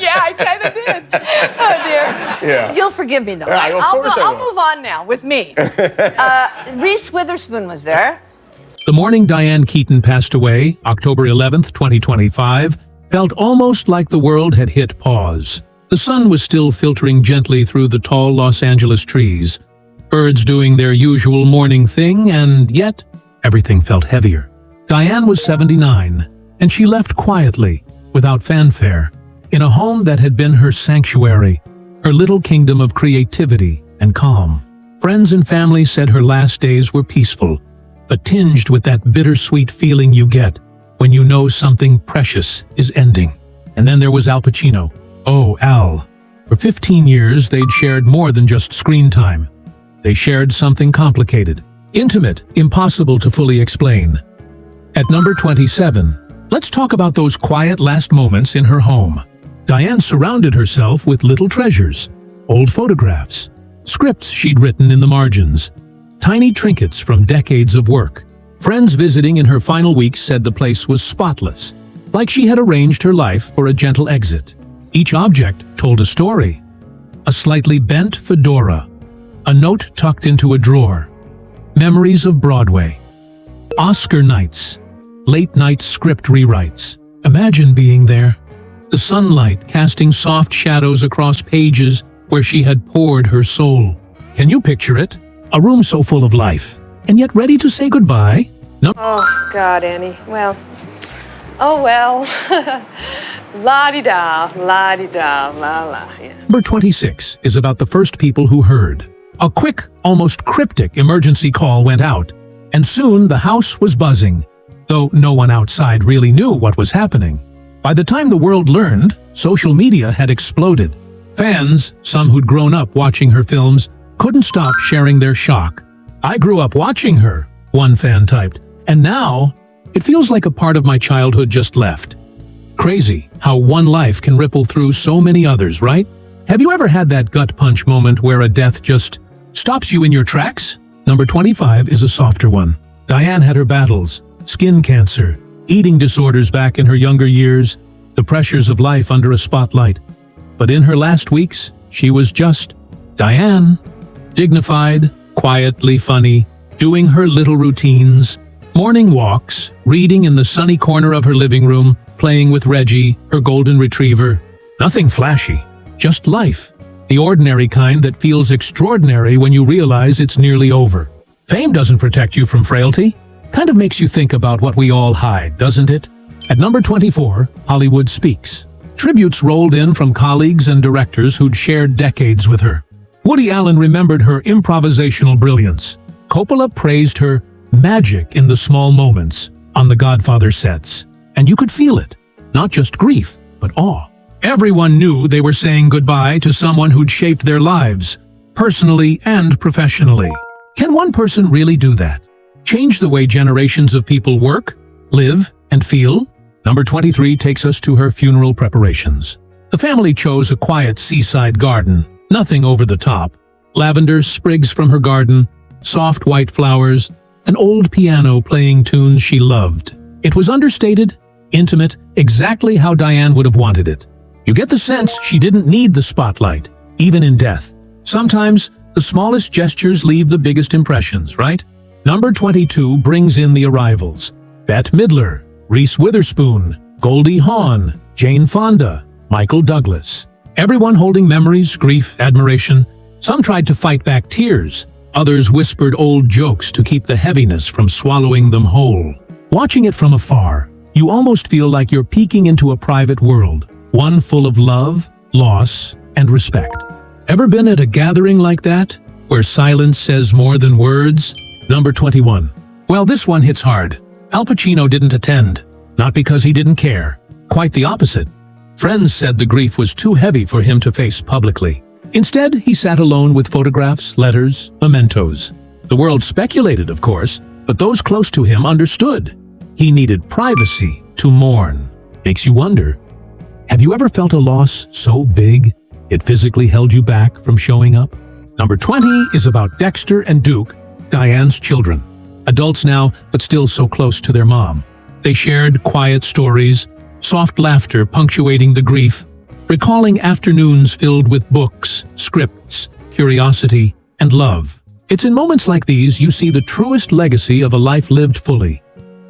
Yeah, I kind of did. Oh, dear. Yeah. You'll forgive me, though. Right, of course I I'll will. move on now with me. Reese Witherspoon was there. The morning Diane Keaton passed away, October 11th, 2025, felt almost like the world had hit pause. The sun was still filtering gently through the tall Los Angeles trees, birds doing their usual morning thing, and yet everything felt heavier. Diane was 79, and she left quietly, without fanfare, in a home that had been her sanctuary, her little kingdom of creativity and calm. Friends and family said her last days were peaceful, but tinged with that bittersweet feeling you get when you know something precious is ending. And then there was Al Pacino. Oh, Al. For 15 years, they'd shared more than just screen time. They shared something complicated, intimate, impossible to fully explain. At number 27, let's talk about those quiet last moments in her home. Diane surrounded herself with little treasures, old photographs, scripts she'd written in the margins, tiny trinkets from decades of work. Friends visiting in her final weeks said the place was spotless, like she had arranged her life for a gentle exit. Each object told a story. A slightly bent fedora, a note tucked into a drawer, memories of Broadway, Oscar nights, late-night script rewrites. Imagine being there, the sunlight casting soft shadows across pages where she had poured her soul. Can you picture it? A room so full of life, and yet ready to say goodbye? No. Oh, God, Annie. Well. La-di-da, la-di-da, la-la. Yeah. Number 26 is about the first people who heard. A quick, almost cryptic emergency call went out, and soon the house was buzzing, though no one outside really knew what was happening. By the time the world learned, social media had exploded. Fans, some who'd grown up watching her films, couldn't stop sharing their shock. "I grew up watching her," one fan typed, "and now it feels like a part of my childhood just left." Crazy how one life can ripple through so many others, right? Have you ever had that gut punch moment where a death just stops you in your tracks? Number 25 is a softer one. Diane had her battles: skin cancer, eating disorders back in her younger years, the pressures of life under a spotlight. But in her last weeks, she was just Diane. Dignified, quietly funny, doing her little routines, morning walks, reading in the sunny corner of her living room, playing with Reggie, her golden retriever. Nothing flashy, just life. The ordinary kind that feels extraordinary when you realize it's nearly over. Fame doesn't protect you from frailty. Kind of makes you think about what we all hide, doesn't it? At number 24, Hollywood speaks. Tributes rolled in from colleagues and directors who'd shared decades with her. Woody Allen remembered her improvisational brilliance. Coppola praised her magic in the small moments on the Godfather sets. And you could feel it. Not just grief, but awe. Everyone knew they were saying goodbye to someone who'd shaped their lives, personally and professionally. Can one person really do that? Change the way generations of people work, live, and feel? Number 23 takes us to her funeral preparations. The family chose a quiet seaside garden, nothing over the top. Lavender sprigs from her garden, soft white flowers, an old piano playing tunes she loved. It was understated, intimate, exactly how Diane would have wanted it. You get the sense she didn't need the spotlight, even in death. Sometimes, the smallest gestures leave the biggest impressions, right? Number 22 brings in the arrivals. Bette Midler, Reese Witherspoon, Goldie Hawn, Jane Fonda, Michael Douglas. Everyone holding memories, grief, admiration. Some tried to fight back tears. Others whispered old jokes to keep the heaviness from swallowing them whole. Watching it from afar, you almost feel like you're peeking into a private world, one full of love, loss, and respect. Ever been at a gathering like that, where silence says more than words? Number 21. Well, this one hits hard. Al Pacino didn't attend, not because he didn't care. Quite the opposite. Friends said the grief was too heavy for him to face publicly. Instead, he sat alone with photographs, letters, mementos. The world speculated, of course, but those close to him understood. He needed privacy to mourn. Makes you wonder, have you ever felt a loss so big it physically held you back from showing up? Number 20 is about Dexter and Duke, Diane's children. Adults now, but still so close to their mom. They shared quiet stories, soft laughter punctuating the grief, recalling afternoons filled with books, scripts, curiosity, and love. It's in moments like these you see the truest legacy of a life lived fully.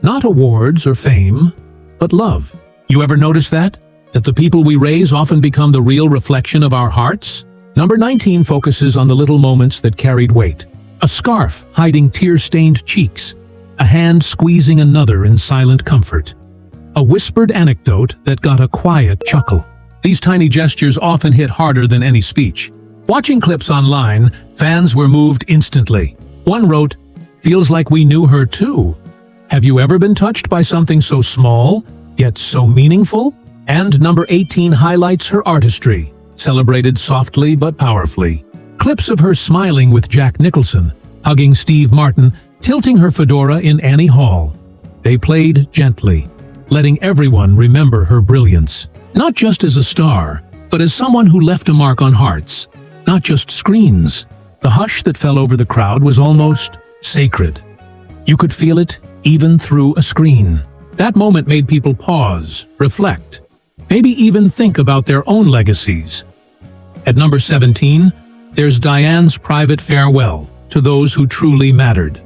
Not awards or fame, but love. You ever notice that? That the people we raise often become the real reflection of our hearts? Number 19 focuses on the little moments that carried weight. A scarf hiding tear-stained cheeks, a hand squeezing another in silent comfort. A whispered anecdote that got a quiet chuckle. These tiny gestures often hit harder than any speech. Watching clips online, fans were moved instantly. One wrote, "Feels like we knew her too." Have you ever been touched by something so small, yet so meaningful? And number 18 highlights her artistry, celebrated softly but powerfully. Clips of her smiling with Jack Nicholson, hugging Steve Martin, tilting her fedora in Annie Hall. They played gently, letting everyone remember her brilliance. Not just as a star, but as someone who left a mark on hearts, not just screens. The hush that fell over the crowd was almost sacred. You could feel it even through a screen. That moment made people pause, reflect, maybe even think about their own legacies. At number 17, there's Diane's private farewell to those who truly mattered.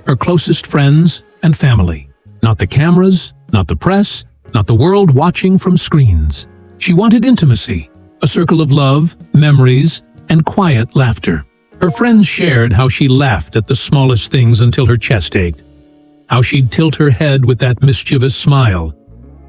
Her closest friends and family. Not the cameras, not the press, not the world watching from screens. She wanted intimacy, a circle of love, memories, and quiet laughter. Her friends shared how she laughed at the smallest things until her chest ached, how she'd tilt her head with that mischievous smile,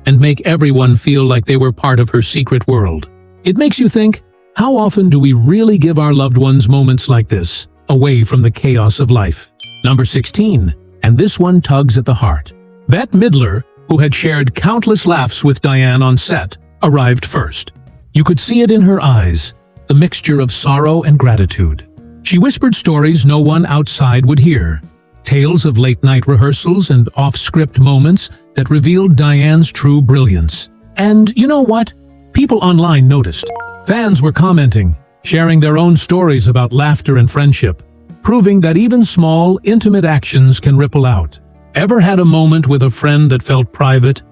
and make everyone feel like they were part of her secret world. It makes you think, how often do we really give our loved ones moments like this, away from the chaos of life? Number 16, and this one tugs at the heart. Bette Midler, who had shared countless laughs with Diane on set, arrived first. You could see it in her eyes, the mixture of sorrow and gratitude. She whispered stories no one outside would hear, tales of late-night rehearsals and off-script moments that revealed Diane's true brilliance. And you know what? People online noticed. Fans were commenting, sharing their own stories about laughter and friendship, proving that even small, intimate actions can ripple out. Ever had a moment with a friend that felt private,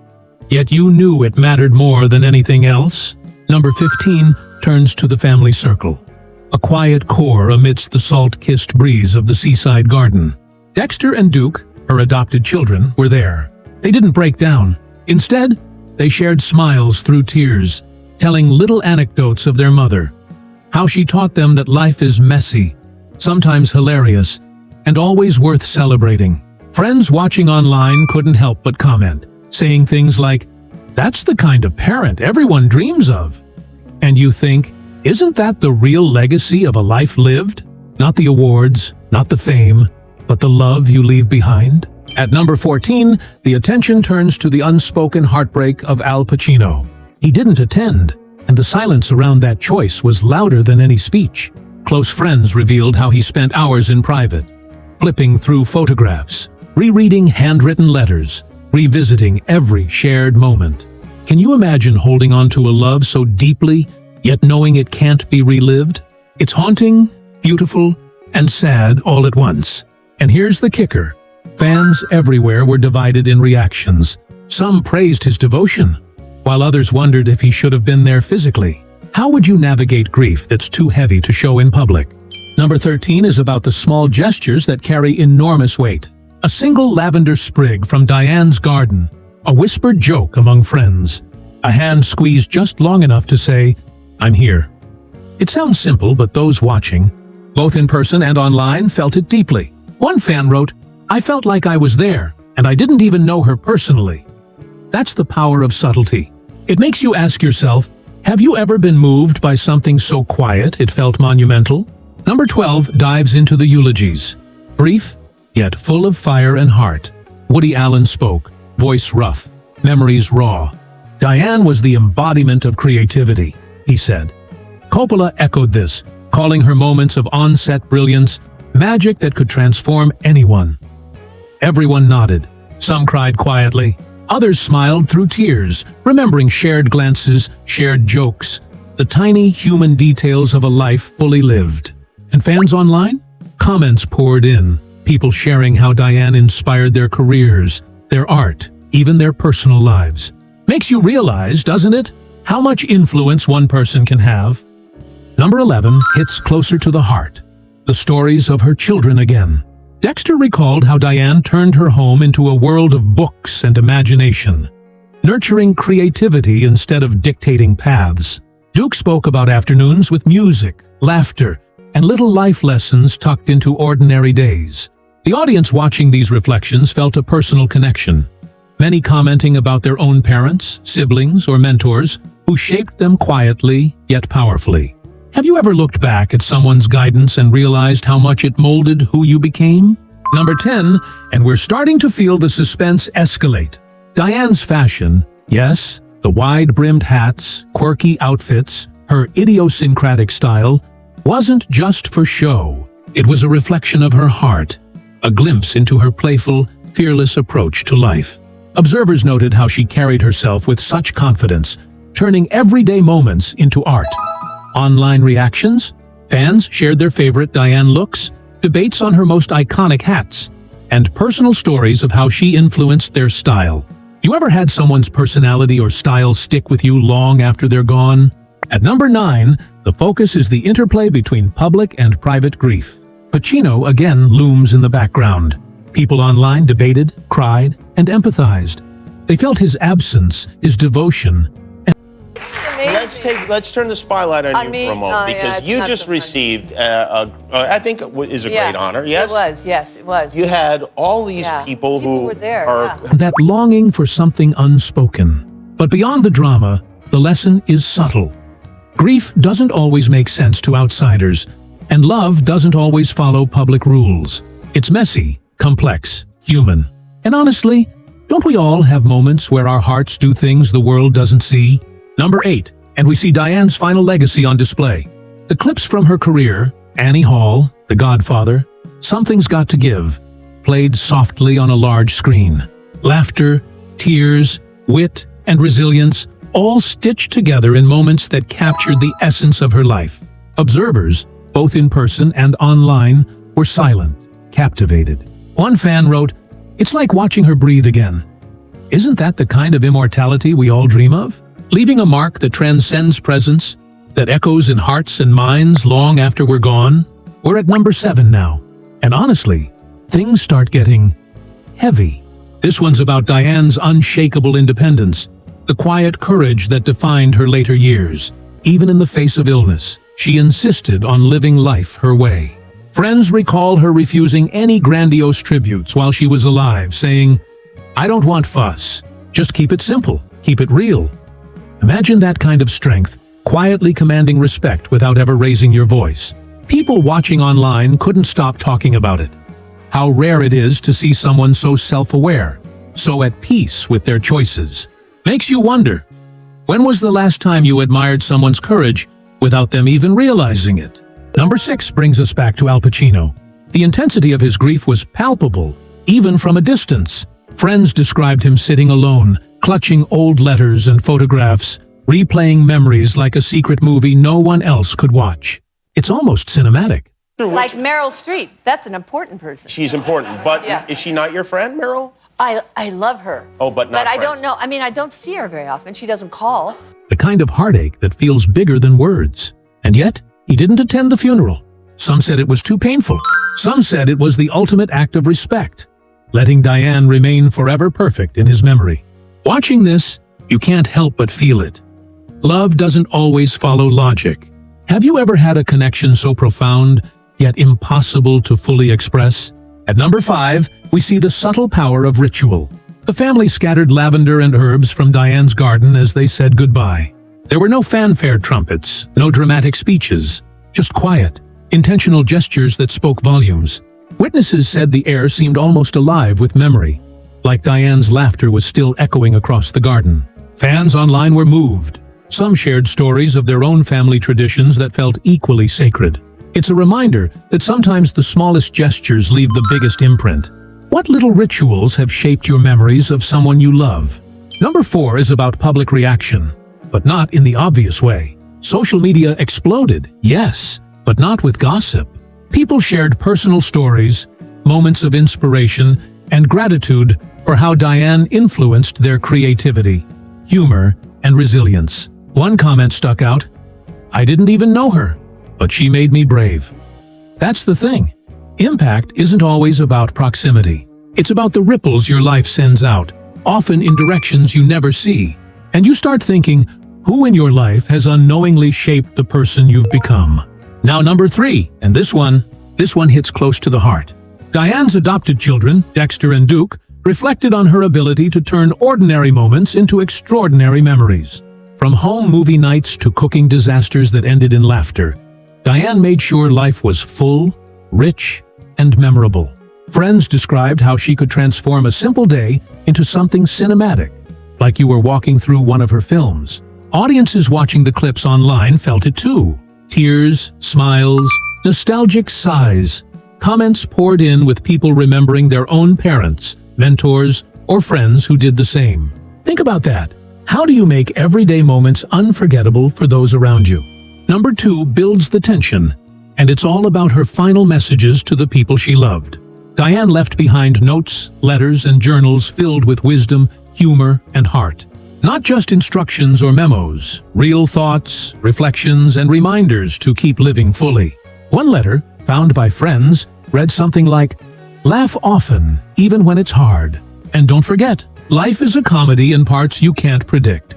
yet you knew it mattered more than anything else? Number 15 turns to the family circle. A quiet core amidst the salt-kissed breeze of the seaside garden. Dexter and Duke, her adopted children, were there. They didn't break down. Instead, they shared smiles through tears, telling little anecdotes of their mother. How she taught them that life is messy, sometimes hilarious, and always worth celebrating. Friends watching online couldn't help but comment, saying things like, "That's the kind of parent everyone dreams of." And you think, isn't that the real legacy of a life lived? Not the awards, not the fame, but the love you leave behind? At number 14, the attention turns to the unspoken heartbreak of Al Pacino. He didn't attend, and the silence around that choice was louder than any speech. Close friends revealed how he spent hours in private, flipping through photographs, rereading handwritten letters, revisiting every shared moment. Can you imagine holding on to a love so deeply, yet knowing it can't be relived? It's haunting, beautiful, and sad all at once. And here's the kicker. Fans everywhere were divided in reactions. Some praised his devotion, while others wondered if he should have been there physically. How would you navigate grief that's too heavy to show in public? Number 13 is about the small gestures that carry enormous weight. A single lavender sprig from Diane's garden, a whispered joke among friends, a hand squeezed just long enough to say, "I'm here." It sounds simple, but those watching, both in person and online, felt it deeply. One fan wrote, "I felt like I was there, and I didn't even know her personally." That's the power of subtlety. It makes you ask yourself, have you ever been moved by something so quiet it felt monumental? Number 12 dives into the eulogies. Brief, yet full of fire and heart. Woody Allen spoke, voice rough, memories raw. Diane was the embodiment of creativity, he said. Coppola echoed this, calling her moments of on-set brilliance magic that could transform anyone. Everyone nodded. Some cried quietly. Others smiled through tears, remembering shared glances, shared jokes, the tiny human details of a life fully lived. And fans online? Comments poured in, people sharing how Diane inspired their careers, their art, even their personal lives. Makes you realize, doesn't it, how much influence one person can have? Number 11 hits closer to the heart. The stories of her children again. Dexter recalled how Diane turned her home into a world of books and imagination, nurturing creativity instead of dictating paths. Duke spoke about afternoons with music, laughter, and little life lessons tucked into ordinary days. The audience watching these reflections felt a personal connection, many commenting about their own parents, siblings, or mentors who shaped them quietly yet powerfully. Have you ever looked back at someone's guidance and realized how much it molded who you became? Number 10, and we're starting to feel the suspense escalate. Diane's fashion, yes, the wide-brimmed hats, quirky outfits, her idiosyncratic style, wasn't just for show. It was a reflection of her heart, a glimpse into her playful, fearless approach to life. Observers noted how she carried herself with such confidence, turning everyday moments into art. Online reactions, fans shared their favorite Diane looks, debates on her most iconic hats, and personal stories of how she influenced their style. You ever had someone's personality or style stick with you long after they're gone? At number 9, the focus is the interplay between public and private grief. Pacino again looms in the background. People online debated, cried, and empathized. They felt his absence, his devotion. Let's turn the spotlight on you for a moment, because you just received I think it is a great honor. Yes, it was. Yes, it was. You had all these people who were there, are That longing for something unspoken. But beyond the drama, the lesson is subtle. Grief doesn't always make sense to outsiders, and love doesn't always follow public rules. It's messy, complex, human. And honestly, don't we all have moments where our hearts do things the world doesn't see? Number 8, and we see Diane's final legacy on display. The clips from her career, Annie Hall, The Godfather, Something's Got to Give, played softly on a large screen. Laughter, tears, wit, and resilience, all stitched together in moments that captured the essence of her life. Observers, both in person and online, were silent, captivated. One fan wrote, "It's like watching her breathe again." Isn't that the kind of immortality we all dream of? Leaving a mark that transcends presence, that echoes in hearts and minds long after we're gone? We're at number 7 now. And honestly, things start getting heavy. This one's about Diane's unshakable independence, the quiet courage that defined her later years. Even in the face of illness, she insisted on living life her way. Friends recall her refusing any grandiose tributes while she was alive, saying, "I don't want fuss. Just keep it simple, keep it real." Imagine that kind of strength, quietly commanding respect without ever raising your voice. People watching online couldn't stop talking about it. How rare it is to see someone so self-aware, so at peace with their choices. Makes you wonder, when was the last time you admired someone's courage without them even realizing it? Number 6 brings us back to Al Pacino. The intensity of his grief was palpable, even from a distance. Friends described him sitting alone, clutching old letters and photographs, replaying memories like a secret movie no one else could watch. It's almost cinematic. Like Meryl Streep. That's an important person. She's important, but is she not your friend, Meryl? I love her. Oh, but not But I friends. don't know. I mean, I don't see her very often. She doesn't call. The kind of heartache that feels bigger than words. And yet, he didn't attend the funeral. Some said it was too painful. Some said it was the ultimate act of respect, letting Diane remain forever perfect in his memory. Watching this, you can't help but feel it. Love doesn't always follow logic. Have you ever had a connection so profound, yet impossible to fully express? At number 5, we see the subtle power of ritual. The family scattered lavender and herbs from Diane's garden as they said goodbye. There were no fanfare trumpets, no dramatic speeches, just quiet, intentional gestures that spoke volumes. Witnesses said the air seemed almost alive with memory, like Diane's laughter was still echoing across the garden. Fans online were moved. Some shared stories of their own family traditions that felt equally sacred. It's a reminder that sometimes the smallest gestures leave the biggest imprint. What little rituals have shaped your memories of someone you love? Number 4 is about public reaction, but not in the obvious way. Social media exploded, yes, but not with gossip. People shared personal stories, moments of inspiration, and gratitude for how Diane influenced their creativity. humor, and resilience. One comment stuck out: "I didn't even know her, but she made me brave." That's the thing. Impact isn't always about proximity. It's about the ripples your life sends out, often in directions you never see. And you start thinking, who in your life has unknowingly shaped the person you've become? Now number 3, and this one hits close to the heart. Diane's adopted children, Dexter and Duke, reflected on her ability to turn ordinary moments into extraordinary memories. From home movie nights to cooking disasters that ended in laughter, Diane made sure life was full, rich, and memorable. Friends described how she could transform a simple day into something cinematic, like you were walking through one of her films. Audiences watching the clips online felt it too. Tears, smiles, nostalgic sighs. Comments poured in with people remembering their own parents, mentors, or friends who did the same. Think about that. How do you make everyday moments unforgettable for those around you? Number 2 builds the tension, and it's all about her final messages to the people she loved. Diane left behind notes, letters, and journals filled with wisdom, humor, and heart. Not just instructions or memos, real thoughts, reflections, and reminders to keep living fully. One letter, found by friends, read something like, "Laugh often, even when it's hard. And don't forget, life is a comedy in parts you can't predict."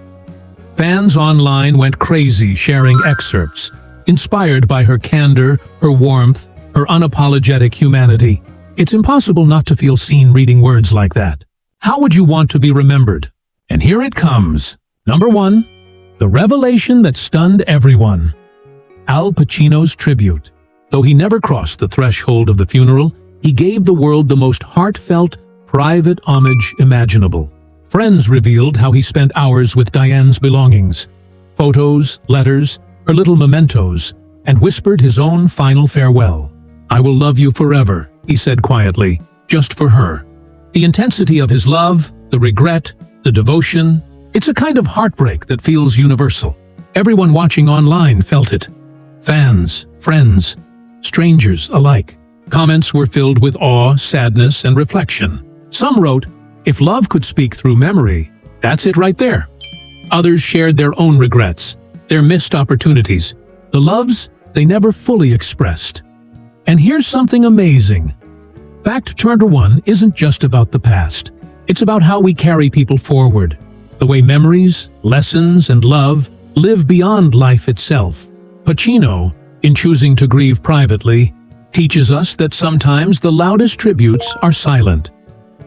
Fans online went crazy sharing excerpts, inspired by her candor, her warmth, her unapologetic humanity. It's impossible not to feel seen reading words like that. How would you want to be remembered? And here it comes. Number 1, the revelation that stunned everyone. Al Pacino's tribute. Though he never crossed the threshold of the funeral, he gave the world the most heartfelt, private homage imaginable. Friends revealed how he spent hours with Diane's belongings, photos, letters, her little mementos, and whispered his own final farewell. "I will love you forever," he said quietly, just for her. The intensity of his love, the regret, the devotion, it's a kind of heartbreak that feels universal. Everyone watching online felt it. Fans, friends, strangers alike. Comments were filled with awe, sadness, and reflection. Some wrote, "If love could speak through memory, that's it right there." Others shared their own regrets, their missed opportunities, the loves they never fully expressed. And here's something amazing. Fact number 1 isn't just about the past. It's about how we carry people forward, the way memories, lessons, and love live beyond life itself. Pacino, in choosing to grieve privately, teaches us that sometimes the loudest tributes are silent,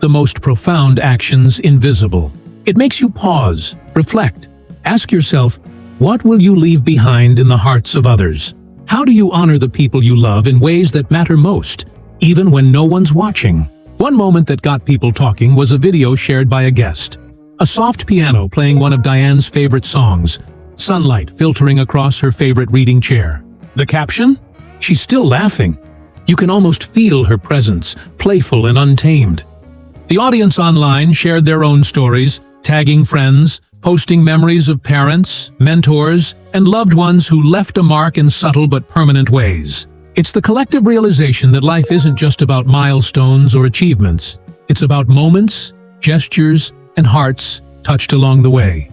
the most profound actions invisible. It makes you pause, reflect, ask yourself, what will you leave behind in the hearts of others? How do you honor the people you love in ways that matter most, even when no one's watching? One moment that got people talking was a video shared by a guest. A soft piano playing one of Diane's favorite songs, sunlight filtering across her favorite reading chair. The caption? "She's still laughing." You can almost feel her presence, playful and untamed. The audience online shared their own stories, tagging friends, posting memories of parents, mentors, and loved ones who left a mark in subtle but permanent ways. It's the collective realization that life isn't just about milestones or achievements. It's about moments, gestures, and hearts touched along the way.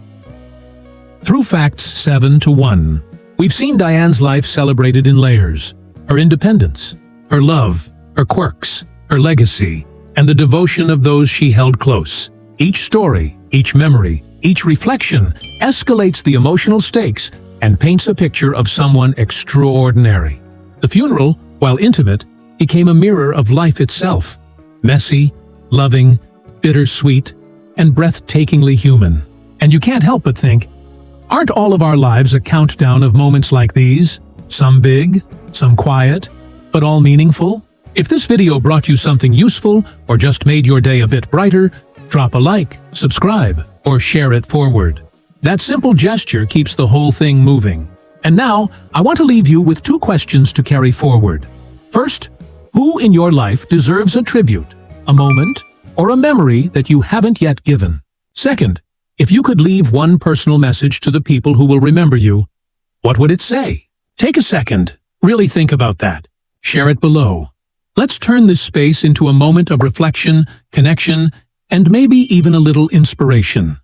Through facts 7 to 1, we've seen Diane's life celebrated in layers. Her independence, her love, her quirks, her legacy, and the devotion of those she held close. Each story, each memory, each reflection escalates the emotional stakes and paints a picture of someone extraordinary. The funeral, while intimate, became a mirror of life itself. Messy, loving, bittersweet, and breathtakingly human. And you can't help but think, aren't all of our lives a countdown of moments like these? Some big, some quiet, but all meaningful? If this video brought you something useful or just made your day a bit brighter, drop a like, subscribe, or share it forward. That simple gesture keeps the whole thing moving. And now, I want to leave you with 2 questions to carry forward. First, who in your life deserves a tribute, a moment, or a memory that you haven't yet given? Second, if you could leave one personal message to the people who will remember you, what would it say? Take a second, really think about that. Share it below. Let's turn this space into a moment of reflection, connection, and maybe even a little inspiration.